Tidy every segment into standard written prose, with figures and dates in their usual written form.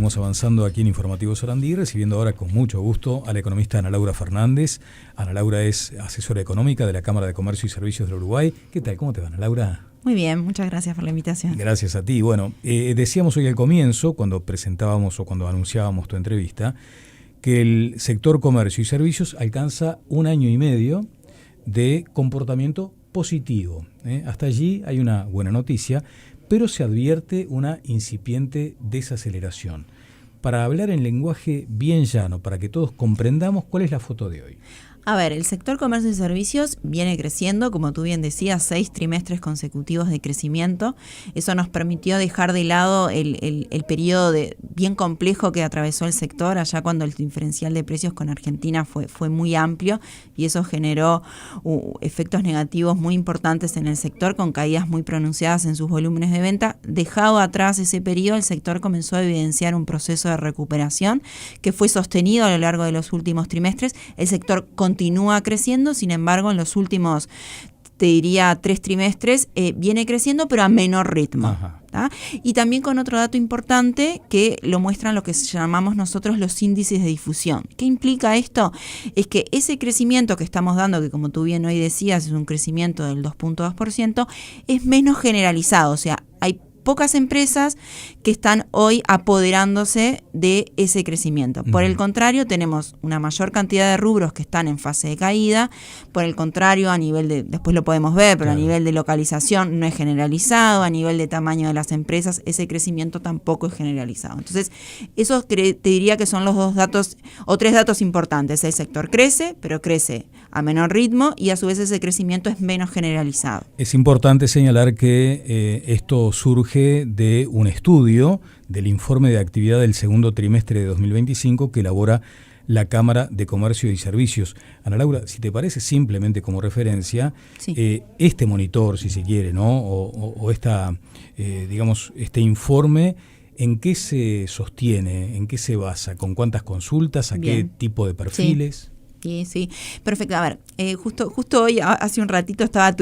seguimos avanzando aquí en Informativo Sarandí, recibiendo ahora con mucho gusto a la economista Ana Laura Fernández. Ana Laura es asesora económica de la Cámara de Comercio y Servicios del Uruguay. ¿Qué tal? ¿Cómo te va, Ana Laura? Muy bien, muchas gracias por la invitación. Gracias a ti. Bueno, decíamos hoy al comienzo, cuando presentábamos o cuando anunciábamos tu entrevista, que el sector comercio y servicios alcanza 1 año y medio de comportamiento positivo. Hasta allí hay una buena noticia, pero se advierte una incipiente desaceleración. Para hablar en lenguaje bien llano, para que todos comprendamos, ¿cuál es la foto de hoy? A ver, el sector comercio y servicios viene creciendo, como tú bien decías, 6 trimestres consecutivos de crecimiento. Eso nos permitió dejar de lado el periodo bien complejo que atravesó el sector, allá cuando el diferencial de precios con Argentina fue muy amplio, y eso generó efectos negativos muy importantes en el sector, con caídas muy pronunciadas en sus volúmenes de venta. Dejado atrás ese periodo, el sector comenzó a evidenciar un proceso de recuperación que fue sostenido a lo largo de los últimos trimestres. El sector continúa creciendo, sin embargo, en los últimos, te diría, 3 trimestres, viene creciendo, pero a menor ritmo. Y también con otro dato importante que lo muestran lo que llamamos nosotros los índices de difusión. ¿Qué implica esto? Es que ese crecimiento que estamos dando, que como tú bien hoy decías, es un crecimiento del 2.2%, es menos generalizado, o sea, hay pocas empresas que están hoy apoderándose de ese crecimiento. Por el contrario, tenemos una mayor cantidad de rubros que están en fase de caída. Por el contrario, a nivel de, después lo podemos ver, pero claro, a nivel de localización no es generalizado, a nivel de tamaño de las empresas, ese crecimiento tampoco es generalizado. Entonces, esos te diría que son los 2 datos, o 3 datos importantes. El sector crece, pero crece a menor ritmo, y a su vez ese crecimiento es menos generalizado. Es importante señalar que esto surge de un estudio del informe de actividad del segundo trimestre de 2025 que elabora la Cámara de Comercio y Servicios. Ana Laura, si te parece, simplemente como referencia, sí, este monitor, si se quiere, ¿no? O esta, digamos, este informe, ¿en qué se sostiene? ¿En qué se basa? ¿Con cuántas consultas? ¿A qué tipo de perfiles? Sí, perfecto. A ver, justo hoy, hace un ratito, estaba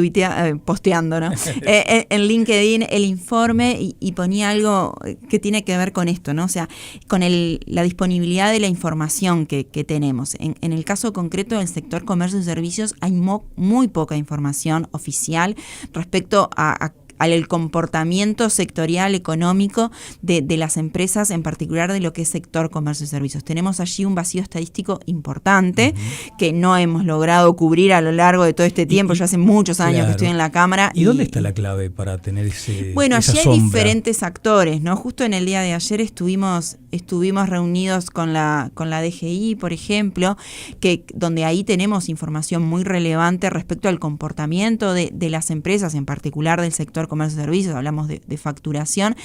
posteando, ¿no? En LinkedIn el informe y ponía algo que tiene que ver con esto, ¿no? O sea, con la disponibilidad de la información que tenemos. En el caso concreto del sector comercio y servicios hay muy poca información oficial respecto al comportamiento sectorial económico de las empresas, en particular de lo que es sector comercio y servicios. Tenemos allí un vacío estadístico importante que no hemos logrado cubrir a lo largo de todo este tiempo. Yo hace muchos años que estoy en la Cámara. ¿Y dónde está la clave para tener Bueno, esa allí hay sombra? diferentes actores, ¿no? Justo en el día de ayer estuvimos reunidos con la DGI, por ejemplo, donde ahí tenemos información muy relevante respecto al comportamiento de las empresas, en particular del sector comercio y servicios. Hablamos de facturación.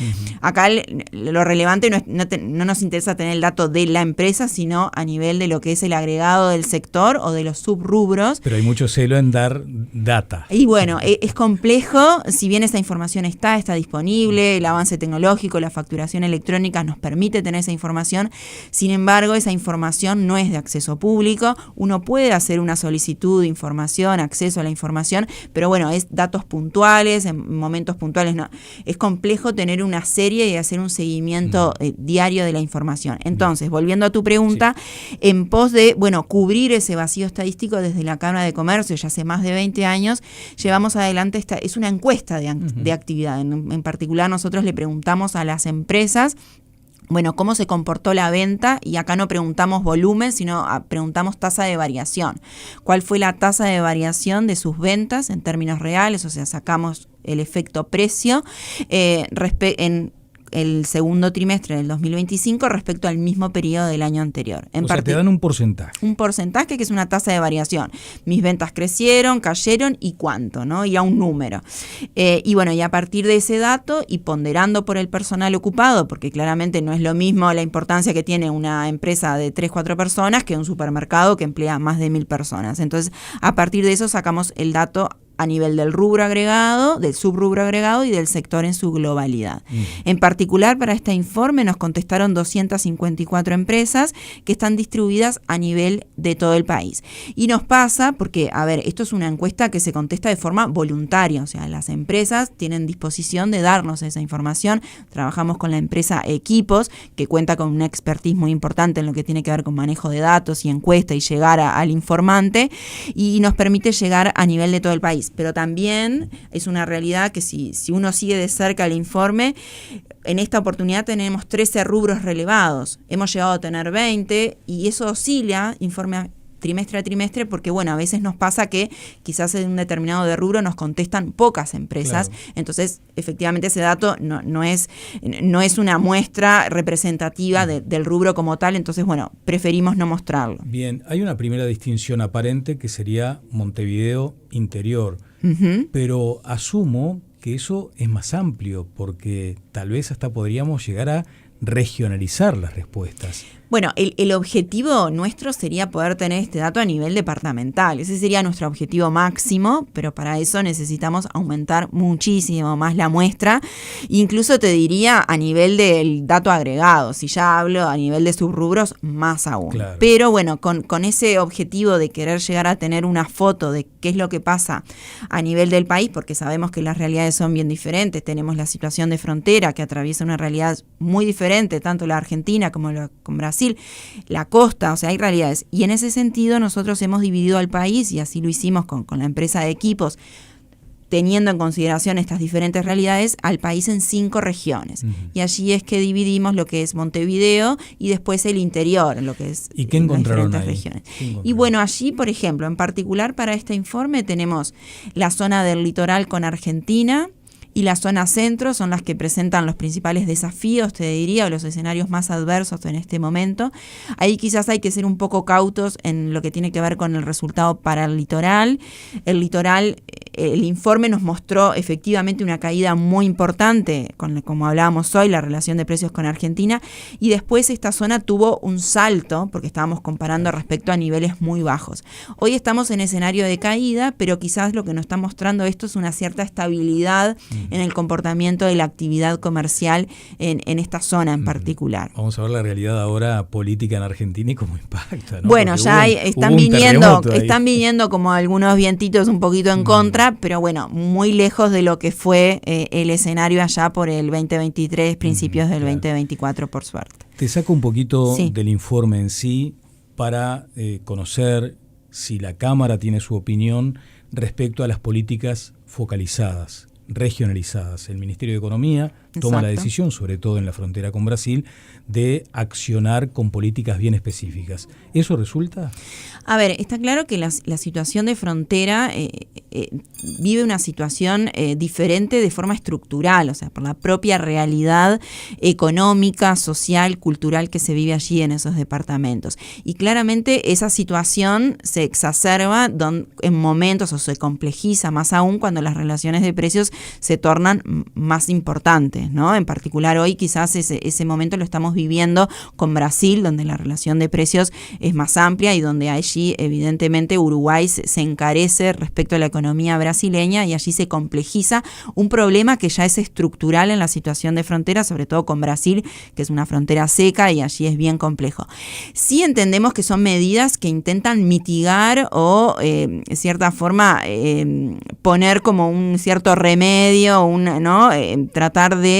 Acá lo relevante no nos interesa tener el dato de la empresa, sino a nivel de lo que es el agregado del sector o de los subrubros. Pero hay mucho celo en dar data. Y bueno, es complejo, si bien esa información está disponible, el avance tecnológico, la facturación electrónica nos permite tener esa información. Sin embargo, esa información no es de acceso público. Uno puede hacer una solicitud de información, acceso a la información, pero bueno, es datos puntuales, en momentos puntuales. No, es complejo tener una serie y hacer un seguimiento diario de la información. Entonces, volviendo a tu pregunta, en pos de, cubrir ese vacío estadístico, desde la Cámara de Comercio, ya hace más de 20 años, llevamos adelante es una encuesta de actividad. En particular, nosotros le preguntamos a las empresas, cómo se comportó la venta, y acá no preguntamos volumen, sino preguntamos tasa de variación. ¿Cuál fue la tasa de variación de sus ventas en términos reales? O sea, sacamos el efecto precio en el segundo trimestre del 2025 respecto al mismo periodo del año anterior. O sea, te dan un porcentaje. Un porcentaje que es una tasa de variación. Mis ventas crecieron, cayeron, y cuánto, ¿no? Y a un número. Y a partir de ese dato, y ponderando por el personal ocupado, porque claramente no es lo mismo la importancia que tiene una empresa de 3-4 personas que un supermercado que emplea más de 1.000 personas. Entonces, a partir de eso sacamos el dato a nivel del rubro agregado, del subrubro agregado y del sector en su globalidad. En particular, para este informe nos contestaron 254 empresas que están distribuidas a nivel de todo el país. Y nos pasa, porque, a ver, esto es una encuesta que se contesta de forma voluntaria, o sea, las empresas tienen disposición de darnos esa información. Trabajamos con la empresa Equipos, que cuenta con una expertise muy importante en lo que tiene que ver con manejo de datos y encuesta y llegar al informante, y nos permite llegar a nivel de todo el país. Pero también es una realidad que si uno sigue de cerca el informe, en esta oportunidad tenemos 13 rubros relevados. Hemos llegado a tener 20 y eso oscila, informe trimestre a trimestre, porque bueno, a veces nos pasa que quizás en un determinado de rubro nos contestan pocas empresas, claro. Entonces efectivamente ese dato no es una muestra representativa del rubro como tal, entonces bueno, preferimos no mostrarlo. Bien, hay una primera distinción aparente que sería Montevideo interior, pero asumo que eso es más amplio, porque tal vez hasta podríamos llegar a regionalizar las respuestas. Bueno, el objetivo nuestro sería poder tener este dato a nivel departamental. Ese sería nuestro objetivo máximo, pero para eso necesitamos aumentar muchísimo más la muestra. Incluso te diría a nivel del dato agregado. Si ya hablo a nivel de subrubros, más aún. Claro. Pero bueno, con ese objetivo de querer llegar a tener una foto de qué es lo que pasa a nivel del país, porque sabemos que las realidades son bien diferentes. Tenemos la situación de frontera que atraviesa una realidad muy diferente, tanto la Argentina como con Brasil, la costa, o sea, hay realidades. Y en ese sentido nosotros hemos dividido al país, y así lo hicimos con la empresa de Equipos, teniendo en consideración estas diferentes realidades, al país en 5 regiones. Y allí es que dividimos lo que es Montevideo y después el interior, lo que es ¿Y qué encontraron las diferentes regiones. Y bueno, allí, por ejemplo, en particular para este informe tenemos la zona del litoral con Argentina, y la zona centro son las que presentan los principales desafíos, te diría, o los escenarios más adversos en este momento. Ahí quizás hay que ser un poco cautos en lo que tiene que ver con el resultado para el litoral. El litoral, el informe nos mostró efectivamente una caída muy importante, como hablábamos hoy, la relación de precios con Argentina, y después esta zona tuvo un salto, porque estábamos comparando respecto a niveles muy bajos. Hoy estamos en escenario de caída, pero quizás lo que nos está mostrando esto es una cierta estabilidad en el comportamiento de la actividad comercial en esta zona en particular. Vamos a ver la realidad ahora política en Argentina y cómo impacta, ¿no? Bueno, porque ya están viniendo como algunos vientitos un poquito en contra, pero bueno, muy lejos de lo que fue el escenario allá por el 2023, principios del 2024, por suerte. Te saco un poquito del informe en sí para conocer si la Cámara tiene su opinión respecto a las políticas focalizadas, regionalizadas. El Ministerio de Economía toma la decisión, sobre todo en la frontera con Brasil, de accionar con políticas bien específicas. ¿Eso resulta? A ver, está claro que la situación de frontera vive una situación diferente de forma estructural, o sea, por la propia realidad económica, social, cultural que se vive allí en esos departamentos. Y claramente esa situación se exacerba en momentos o se complejiza más aún cuando las relaciones de precios se tornan más importantes, ¿no? En particular hoy quizás ese momento lo estamos viviendo con Brasil, donde la relación de precios es más amplia y donde allí evidentemente Uruguay se encarece respecto a la economía brasileña y allí se complejiza un problema que ya es estructural en la situación de frontera, sobre todo con Brasil, que es una frontera seca y allí es bien complejo. Sí entendemos que son medidas que intentan mitigar o de cierta forma poner como un cierto remedio, ¿no? Tratar de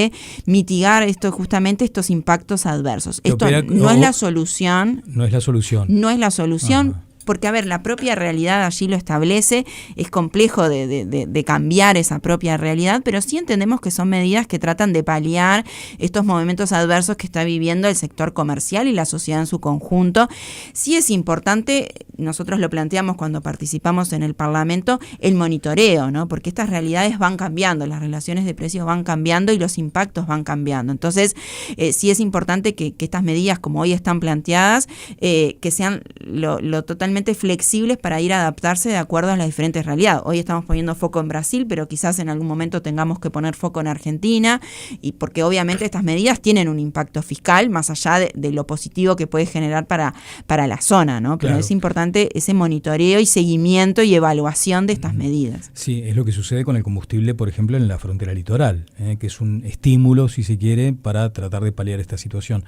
mitigar justamente estos impactos adversos. Esto no es la solución. No es la solución. No es la solución. Ajá. Porque, a ver, la propia realidad allí lo establece, es complejo de cambiar esa propia realidad, pero sí entendemos que son medidas que tratan de paliar estos momentos adversos que está viviendo el sector comercial y la sociedad en su conjunto. Sí es importante, nosotros lo planteamos cuando participamos en el Parlamento, el monitoreo, ¿no? Porque estas realidades van cambiando, las relaciones de precios van cambiando y los impactos van cambiando. Entonces, sí es importante que estas medidas, como hoy están planteadas, que sean lo totalmente totalmente flexibles para ir a adaptarse de acuerdo a las diferentes realidades. Hoy estamos poniendo foco en Brasil, pero quizás en algún momento tengamos que poner foco en Argentina, y porque obviamente estas medidas tienen un impacto fiscal más allá de lo positivo que puede generar para la zona, ¿no? Pero es importante ese monitoreo y seguimiento y evaluación de estas medidas. Sí, es lo que sucede con el combustible, por ejemplo, en la frontera litoral, que es un estímulo, si se quiere, para tratar de paliar esta situación.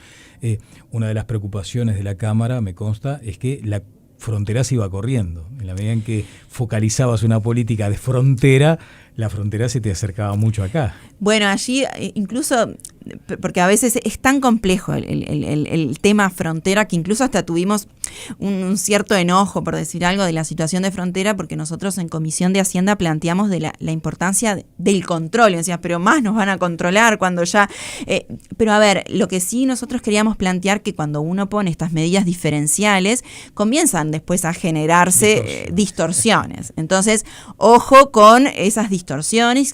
Una de las preocupaciones de la Cámara, me consta, es que la frontera se iba corriendo. En la medida en que focalizabas una política de frontera, la frontera se te acercaba mucho acá. Bueno, allí incluso, porque a veces es tan complejo el tema frontera, que incluso hasta tuvimos un cierto enojo, por decir algo, de la situación de frontera, porque nosotros en Comisión de Hacienda planteamos de la importancia del control. Y decías, pero más nos van a controlar cuando ya... pero a ver, lo que sí nosotros queríamos plantear, que cuando uno pone estas medidas diferenciales, comienzan después a generarse distorsiones. Entonces, ojo con esas distorsiones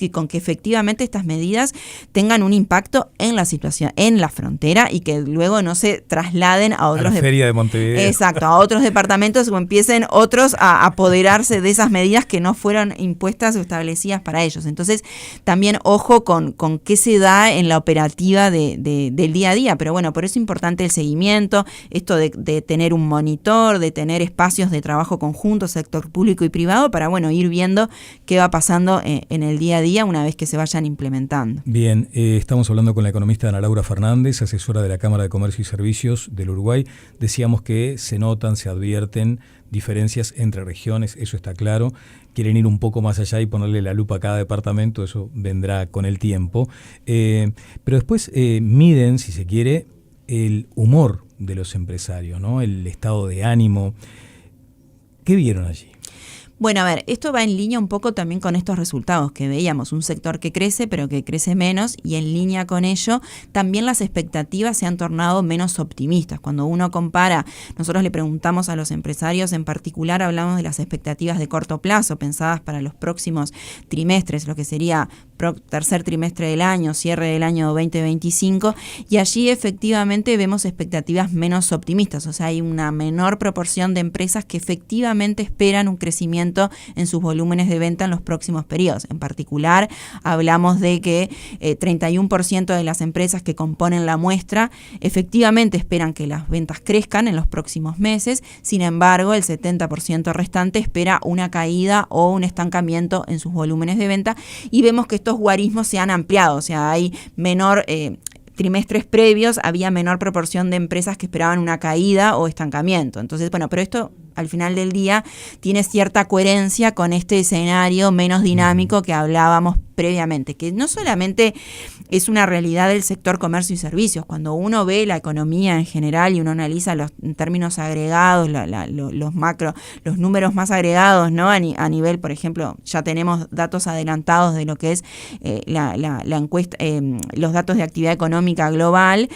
y con que efectivamente estas medidas tengan un impacto en la situación, en la frontera, y que luego no se trasladen a otros... A la feria de Montevideo. Exacto, a otros departamentos, o empiecen otros a apoderarse de esas medidas que no fueron impuestas o establecidas para ellos. Entonces, también ojo con qué se da en la operativa del día a día. Pero bueno, por eso es importante el seguimiento, esto de tener un monitor, de tener espacios de trabajo conjunto, sector público y privado, para bueno, ir viendo qué va pasando en el día a día una vez que se vayan implementando. Bien, estamos hablando con la economista Ana Laura Fernández, asesora de la Cámara de Comercio y Servicios del Uruguay. Decíamos que se notan, se advierten diferencias entre regiones, eso está claro. Quieren ir un poco más allá y ponerle la lupa a cada departamento, eso vendrá con el tiempo. Pero después miden, si se quiere, el humor de los empresarios, ¿no? El estado de ánimo. ¿Qué vieron allí? Bueno, a ver, esto va en línea un poco también con estos resultados que veíamos, un sector que crece, pero que crece menos, y en línea con ello, también las expectativas se han tornado menos optimistas. Cuando uno compara, nosotros le preguntamos a los empresarios, en particular hablamos de las expectativas de corto plazo, pensadas para los próximos trimestres, lo que sería tercer trimestre del año, cierre del año 2025, y allí efectivamente vemos expectativas menos optimistas, o sea, hay una menor proporción de empresas que efectivamente esperan un crecimiento en sus volúmenes de venta en los próximos periodos. En particular, hablamos de que 31% de las empresas que componen la muestra efectivamente esperan que las ventas crezcan en los próximos meses, sin embargo, el 70% restante espera una caída o un estancamiento en sus volúmenes de venta, y vemos que estos guarismos se han ampliado, o sea, hay menor... trimestres previos había menor proporción de empresas que esperaban una caída o estancamiento. Entonces, bueno, pero esto al final del día tiene cierta coherencia con este escenario menos dinámico que hablábamos previamente, que no solamente es una realidad del sector comercio y servicios. Cuando uno ve la economía en general y uno analiza los en términos agregados, los números más agregados, ¿no? A nivel, por ejemplo, ya tenemos datos adelantados de lo que es la encuesta, los datos de actividad económica global,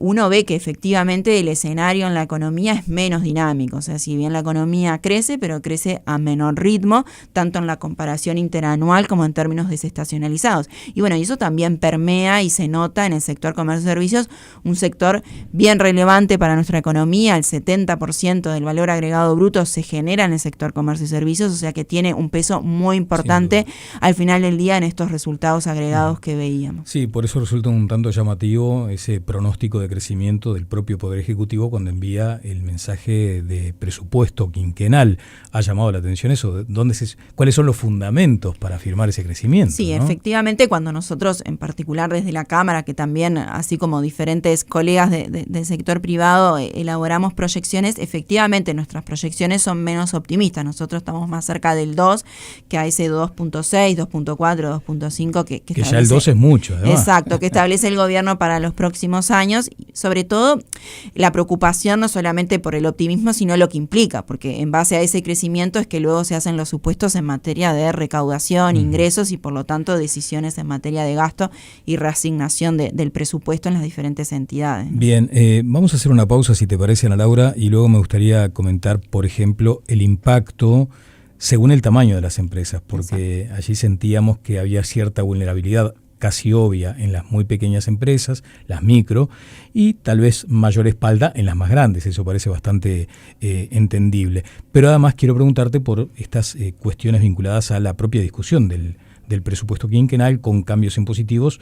uno ve que efectivamente el escenario en la economía es menos dinámico. O sea, si bien la economía crece, pero crece a menor ritmo, tanto en la comparación interanual como en términos desestacionalizados. Y bueno, y eso también permea y se nota en el sector comercio y servicios, un sector bien relevante para nuestra economía. El 70% del valor agregado bruto se genera en el sector comercio y servicios, o sea que tiene un peso muy importante al final del día en estos resultados agregados que veíamos. Sí, por eso resulta un tanto llamativo ese pronóstico de crecimiento del propio Poder Ejecutivo cuando envía el mensaje de presupuesto quinquenal. Ha llamado la atención eso, ¿cuáles son los fundamentos para afirmar ese crecimiento? Sí, ¿no? Efectivamente, cuando nosotros, en particular desde la Cámara, que también, así como diferentes colegas del sector privado, elaboramos proyecciones, efectivamente nuestras proyecciones son menos optimistas. Nosotros estamos más cerca del 2 que a ese 2.6, 2.4, 2.5 que ya el 2 es mucho, además. Exacto, que establece el gobierno para los próximos años. Sobre todo, la preocupación no solamente por el optimismo, sino lo que implica, porque en base a ese crecimiento es que luego se hacen los supuestos en materia de recaudación, ingresos y por lo tanto decisiones en materia de gasto y reasignación del presupuesto en las diferentes entidades. Bien, vamos a hacer una pausa si te parece, Ana Laura, y luego me gustaría comentar, por ejemplo, el impacto según el tamaño de las empresas, porque allí sentíamos que había cierta vulnerabilidad. casi obvia en las muy pequeñas empresas, las micro, y tal vez mayor espalda en las más grandes. Eso parece bastante entendible. Pero además quiero preguntarte por estas cuestiones vinculadas a la propia discusión del presupuesto quinquenal con cambios impositivos,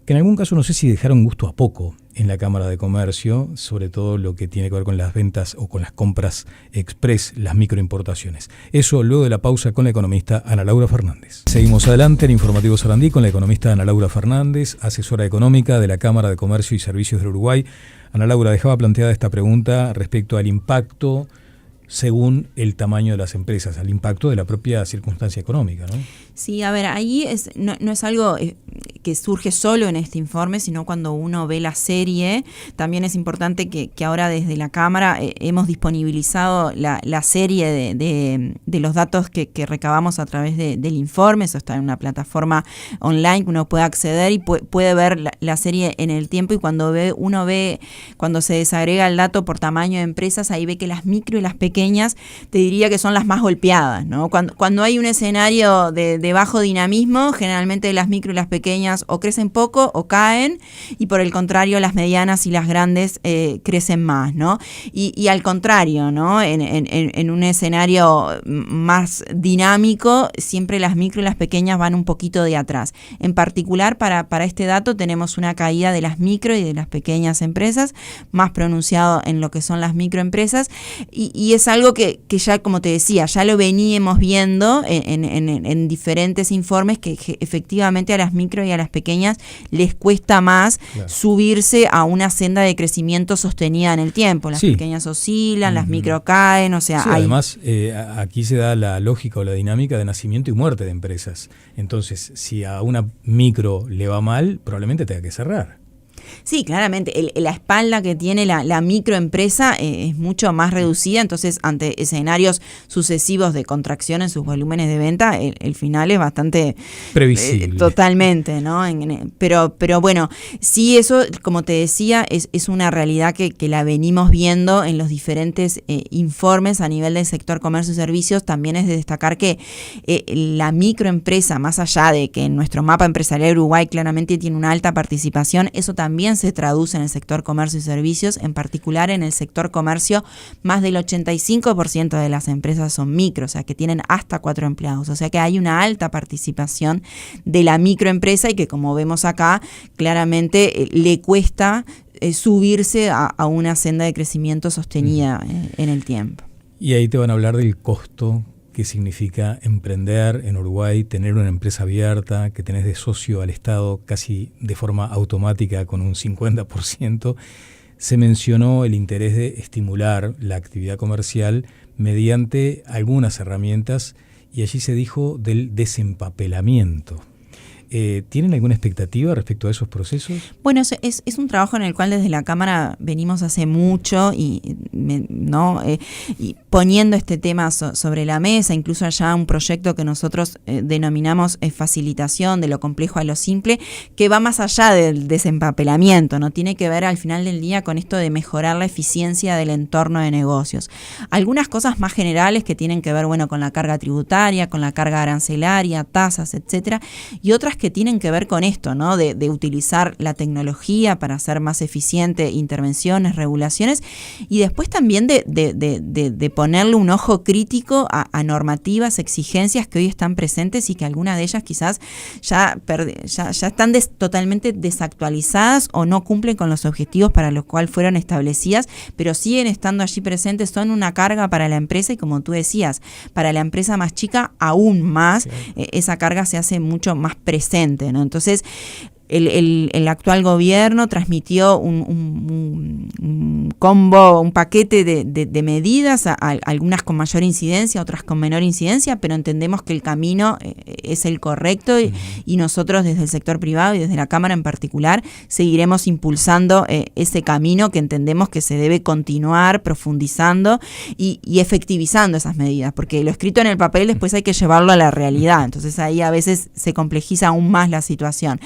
que en algún caso no sé si dejaron gusto a poco en la Cámara de Comercio, sobre todo lo que tiene que ver con las ventas o con las compras express, las microimportaciones. Eso luego de la pausa con la economista Ana Laura Fernández. Seguimos adelante en Informativo Sarandí con la economista Ana Laura Fernández, asesora económica de la Cámara de Comercio y Servicios del Uruguay. Ana Laura, dejaba planteada esta pregunta respecto al impacto según el tamaño de las empresas, al impacto de la propia circunstancia económica, ¿no? Sí, a ver, ahí no es algo que surge solo en este informe, sino cuando uno ve la serie. También es importante que ahora desde la Cámara hemos disponibilizado la serie de los datos que recabamos a través del informe. Eso está en una plataforma online que uno puede acceder y puede ver la serie en el tiempo, y cuando cuando se desagrega el dato por tamaño de empresas, ahí ve que las micro y las pequeñas, te diría que son las más golpeadas, ¿no? Cuando hay un escenario de bajo dinamismo, generalmente las micro y las pequeñas o crecen poco o caen, y por el contrario las medianas y las grandes crecen más, ¿no? Y al contrario, ¿no? En un escenario más dinámico, siempre las micro y las pequeñas van un poquito de atrás. En particular, para este dato tenemos una caída de las micro y de las pequeñas empresas, más pronunciado en lo que son las microempresas, y es algo que ya, como te decía, ya lo veníamos viendo en diferentes informes, que efectivamente a las micro y a las pequeñas les cuesta más, claro, subirse a una senda de crecimiento sostenida en el tiempo. Las pequeñas oscilan, las micro caen, o sea... Además, aquí se da la lógica o la dinámica de nacimiento y muerte de empresas. Entonces, si a una micro le va mal, probablemente tenga que cerrar. Sí, claramente, la espalda que tiene la microempresa es mucho más reducida, entonces ante escenarios sucesivos de contracción en sus volúmenes de venta, el final es bastante previsible. Totalmente, ¿no? Pero bueno, sí, eso, como te decía, es una realidad que la venimos viendo en los diferentes informes a nivel del sector comercio y servicios. También es de destacar que la microempresa, más allá de que en nuestro mapa empresarial Uruguay claramente tiene una alta participación, eso también se traduce en el sector comercio y servicios, en particular en el sector comercio, más del 85% de las empresas son micro, o sea que tienen hasta 4 empleados, o sea que hay una alta participación de la microempresa y que, como vemos acá, claramente le cuesta subirse a una senda de crecimiento sostenida en el tiempo. Y ahí te van a hablar del costo que significa emprender en Uruguay, tener una empresa abierta, que tenés de socio al Estado casi de forma automática con un 50%. Se mencionó el interés de estimular la actividad comercial mediante algunas herramientas, y allí se dijo del desempapelamiento. ¿Tienen alguna expectativa respecto a esos procesos? Bueno, es un trabajo en el cual desde la Cámara venimos hace mucho y poniendo este tema sobre la mesa, incluso allá un proyecto que nosotros denominamos facilitación de lo complejo a lo simple, que va más allá del desempapelamiento, ¿no? Tiene que ver al final del día con esto de mejorar la eficiencia del entorno de negocios. Algunas cosas más generales que tienen que ver, bueno, con la carga tributaria, con la carga arancelaria, tasas, etcétera, y otras que tienen que ver con esto, ¿no? De utilizar la tecnología para hacer más eficiente intervenciones, regulaciones, y después también de ponerle un ojo crítico a normativas, exigencias que hoy están presentes y que algunas de ellas quizás ya están totalmente desactualizadas o no cumplen con los objetivos para los cuales fueron establecidas, pero siguen estando allí presentes, son una carga para la empresa, y como tú decías, para la empresa más chica aún más, esa carga se hace mucho más presente, ¿no? Entonces, el actual gobierno transmitió un combo, un paquete de medidas, algunas con mayor incidencia, otras con menor incidencia, pero entendemos que el camino es el correcto y nosotros desde el sector privado y desde la Cámara en particular seguiremos impulsando ese camino que entendemos que se debe continuar profundizando y efectivizando esas medidas, porque lo escrito en el papel después hay que llevarlo a la realidad, entonces ahí a veces se complejiza aún más la situación.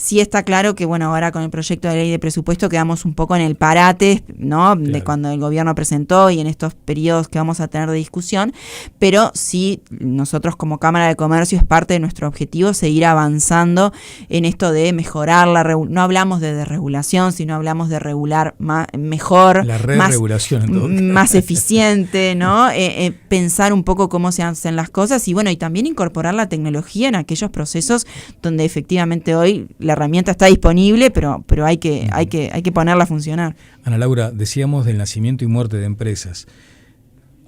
Sí está claro que, bueno, ahora con el proyecto de ley de presupuesto quedamos un poco en el parate, ¿no? Claro. De cuando el gobierno presentó y en estos periodos que vamos a tener de discusión, pero sí, nosotros como Cámara de Comercio es parte de nuestro objetivo seguir avanzando en esto de mejorar no hablamos de desregulación, sino hablamos de regular mejor, la regulación más eficiente, ¿no? Pensar un poco cómo se hacen las cosas y bueno, y también incorporar la tecnología en aquellos procesos donde efectivamente hoy la herramienta está disponible, pero hay que ponerla a funcionar. Ana Laura, decíamos del nacimiento y muerte de empresas.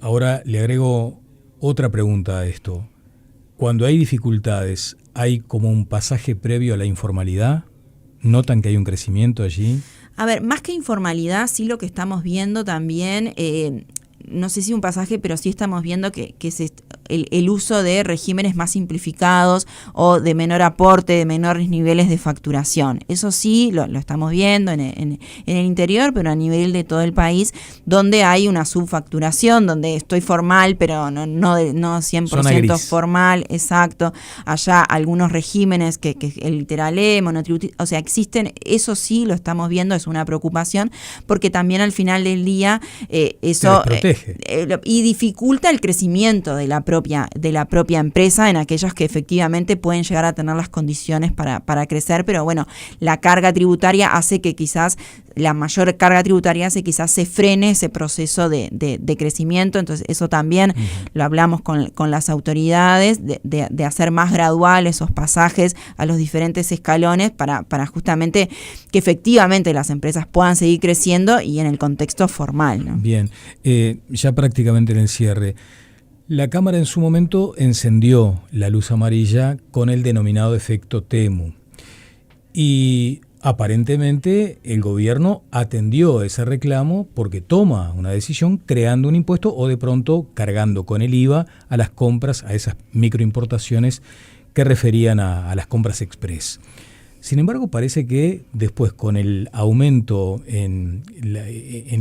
Ahora le agrego otra pregunta a esto. Cuando hay dificultades, ¿hay como un pasaje previo a la informalidad? ¿Notan que hay un crecimiento allí? A ver, más que informalidad, sí lo que estamos viendo también, no sé si un pasaje, pero sí estamos viendo que el uso de regímenes más simplificados o de menor aporte, de menores niveles de facturación. Eso sí, lo estamos viendo en el interior, pero a nivel de todo el país, donde hay una subfacturación, donde estoy formal, pero no 100% formal, exacto. Allá algunos regímenes que el literal monotributismo, o sea, existen, eso sí lo estamos viendo, es una preocupación, porque también al final del día eso y dificulta el crecimiento de la propia empresa en aquellas que efectivamente pueden llegar a tener las condiciones para crecer, pero bueno, la carga tributaria hace que quizás, la mayor carga tributaria hace quizás se frene ese proceso de crecimiento, entonces eso también lo hablamos con las autoridades, de hacer más gradual esos pasajes a los diferentes escalones para justamente que efectivamente las empresas puedan seguir creciendo y en el contexto formal, ¿no? Bien, ya prácticamente en el cierre. La Cámara en su momento encendió la luz amarilla con el denominado efecto Temu y aparentemente el gobierno atendió ese reclamo porque toma una decisión creando un impuesto o de pronto cargando con el IVA a las compras, a esas microimportaciones que referían a las compras express. Sin embargo, parece que después con el aumento en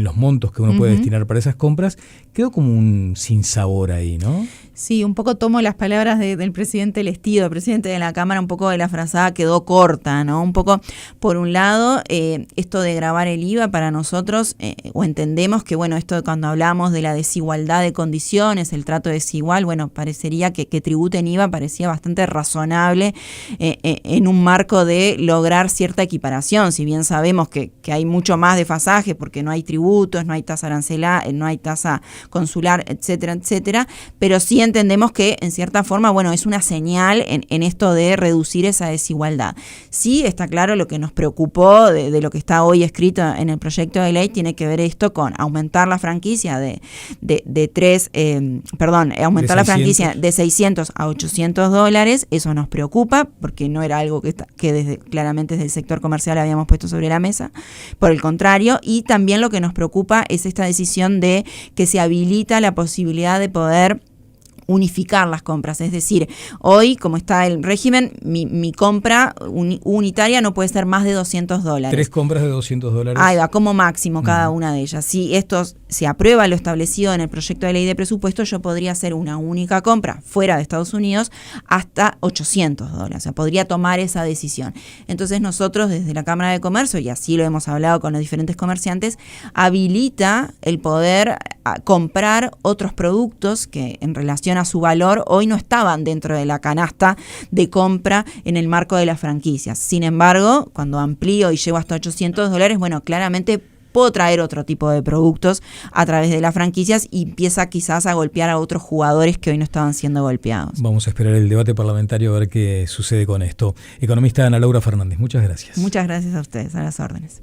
los montos que uno puede destinar para esas compras, quedó como un sinsabor ahí, ¿no? Sí, un poco tomo las palabras del presidente Lestido, presidente de la Cámara, un poco de la frazada quedó corta, ¿no? Un poco, por un lado, esto de gravar el IVA para nosotros, o entendemos que, bueno, esto cuando hablamos de la desigualdad de condiciones, el trato desigual, bueno, parecería que tributen IVA parecía bastante razonable en un marco de lograr cierta equiparación, si bien sabemos que hay mucho más desfasaje porque no hay tributos, no hay tasa arancelaria, no hay tasa consular, etcétera, etcétera, pero sí entendemos que en cierta forma, bueno, es una señal en esto de reducir esa desigualdad. Sí está claro lo que nos preocupó de lo que está hoy escrito en el proyecto de ley, tiene que ver esto con aumentar la franquicia aumentar la franquicia de $600 a $800, eso nos preocupa porque no era algo que claramente desde el sector comercial habíamos puesto sobre la mesa, por el contrario, y también lo que nos preocupa es esta decisión de que se habilita la posibilidad de poder unificar las compras, es decir, hoy como está el régimen, mi compra unitaria no puede ser más de $200. 3 compras de $200. Ahí va, como máximo cada una de ellas. Si esto se aprueba lo establecido en el proyecto de ley de presupuesto, yo podría hacer una única compra fuera de Estados Unidos hasta $800, o sea, podría tomar esa decisión. Entonces nosotros desde la Cámara de Comercio, y así lo hemos hablado con los diferentes comerciantes, habilita el poder comprar otros productos que en relación a su valor hoy no estaban dentro de la canasta de compra en el marco de las franquicias. Sin embargo, cuando amplío y llego hasta $800, bueno, claramente puedo traer otro tipo de productos a través de las franquicias y empieza quizás a golpear a otros jugadores que hoy no estaban siendo golpeados. Vamos a esperar el debate parlamentario a ver qué sucede con esto. Economista Ana Laura Fernández, muchas gracias. Muchas gracias a ustedes, a las órdenes.